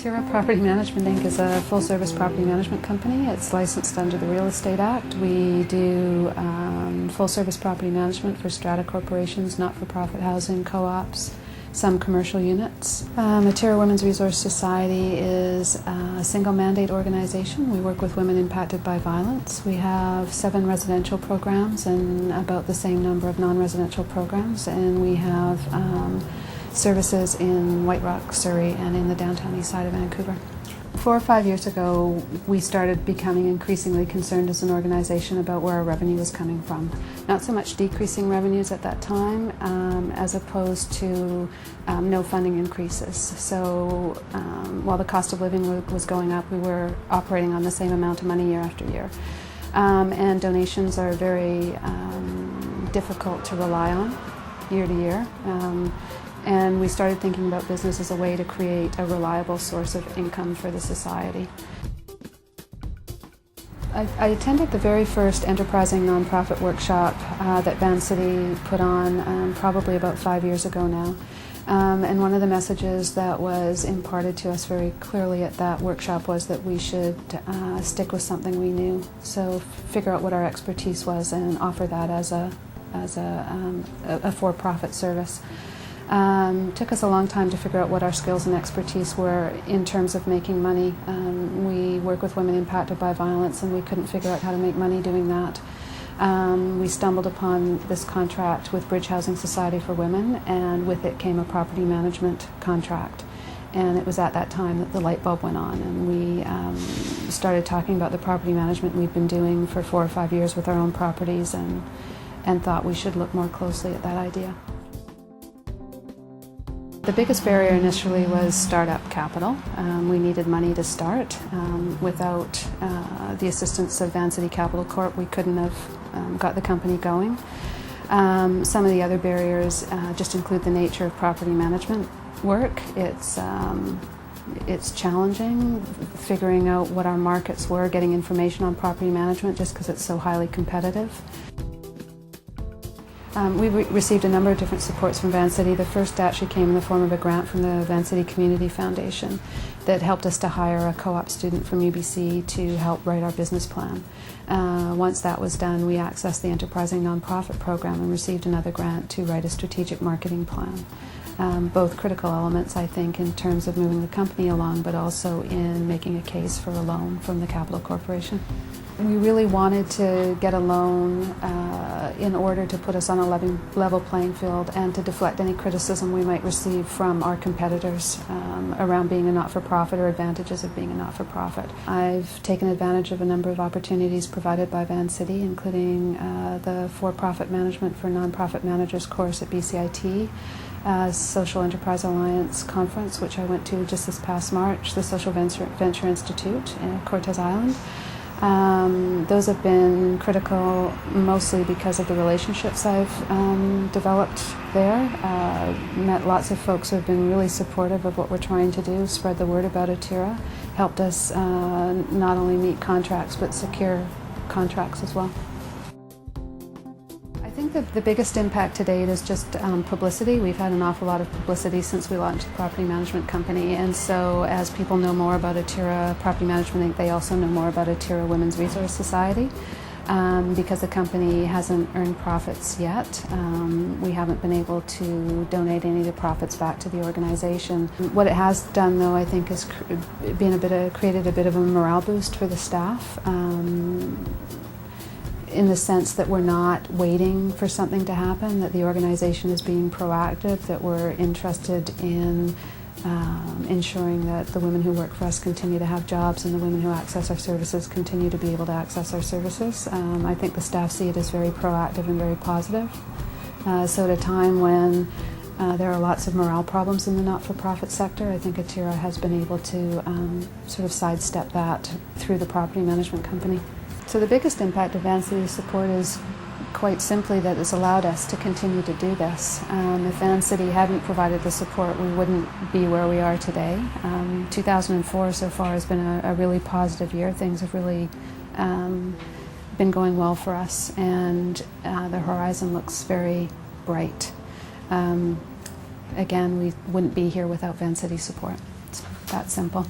Atira Property Management Inc. is a full-service property management company. It's licensed under the Real Estate Act. We do full-service property management for strata corporations, not-for-profit housing, co-ops, some commercial units. Atira Women's Resource Society is a single-mandate organization. We work with women impacted by violence. We have 7 residential programs and about the same number of non-residential programs, and we have services in White Rock, Surrey, and in the downtown east side of Vancouver. 4 or 5 years ago, we started becoming increasingly concerned as an organization about where our revenue was coming from. Not so much decreasing revenues at that time, as opposed to no funding increases. So while the cost of living was going up, we were operating on the same amount of money year after year. And donations are very difficult to rely on year to year. And we started thinking about business as a way to create a reliable source of income for the society. I attended the very first enterprising nonprofit workshop that Vancity put on probably about 5 years ago now. And one of the messages that was imparted to us very clearly at that workshop was that we should stick with something we knew. So figure out what our expertise was and offer that as a for-profit service. Took us a long time to figure out what our skills and expertise were in terms of making money. We work with women impacted by violence, and we couldn't figure out how to make money doing that. We stumbled upon this contract with Bridge Housing Society for Women, and with it came a property management contract. And it was at that time that the light bulb went on, and we started talking about the property management we'd been doing for 4 or 5 years with our own properties, and thought we should look more closely at that idea. The biggest barrier initially was startup capital. We needed money to start. Without the assistance of Vancity Capital Corp, we couldn't have got the company going. Some of the other barriers just include the nature of property management work. It's challenging figuring out what our markets were, getting information on property management just because it's so highly competitive. We received a number of different supports from Vancity. The first actually came in the form of a grant from the Vancity Community Foundation that helped us to hire a co-op student from UBC to help write our business plan. Once that was done, we accessed the Enterprising Nonprofit Program and received another grant to write a strategic marketing plan. Both critical elements, I think, in terms of moving the company along, but also in making a case for a loan from the Capital Corporation. We really wanted to get a loan in order to put us on a level playing field and to deflect any criticism we might receive from our competitors around being a not-for-profit or advantages of being a not-for-profit. I've taken advantage of a number of opportunities provided by Vancity, including the For-Profit Management for Nonprofit Managers course at BCIT, Social Enterprise Alliance Conference, which I went to just this past March, the Social Venture Institute in Cortes Island. Those have been critical mostly because of the relationships I've developed there. Met lots of folks who have been really supportive of what we're trying to do, spread the word about Atira, helped us not only meet contracts but secure contracts as well. I think that the biggest impact to date is just publicity. We've had an awful lot of publicity since we launched the property management company, and so as people know more about Atira Property Management Inc., they also know more about Atira Women's Resource Society. Because the company hasn't earned profits yet, we haven't been able to donate any of the profits back to the organization. What it has done, though, I think, is created a bit of a morale boost for the staff. In the sense that we're not waiting for something to happen, that the organization is being proactive, that we're interested in ensuring that the women who work for us continue to have jobs and the women who access our services continue to be able to access our services. I think the staff see it as very proactive and very positive. So at a time when there are lots of morale problems in the not-for-profit sector, I think Atira has been able to sort of sidestep that through the property management company. So the biggest impact of Vancity's support is quite simply that it's allowed us to continue to do this. If Vancity hadn't provided the support, we wouldn't be where we are today. 2004 so far has been a really positive year. Things have really been going well for us, and the horizon looks very bright. Again, we wouldn't be here without Vancity's support. that simple.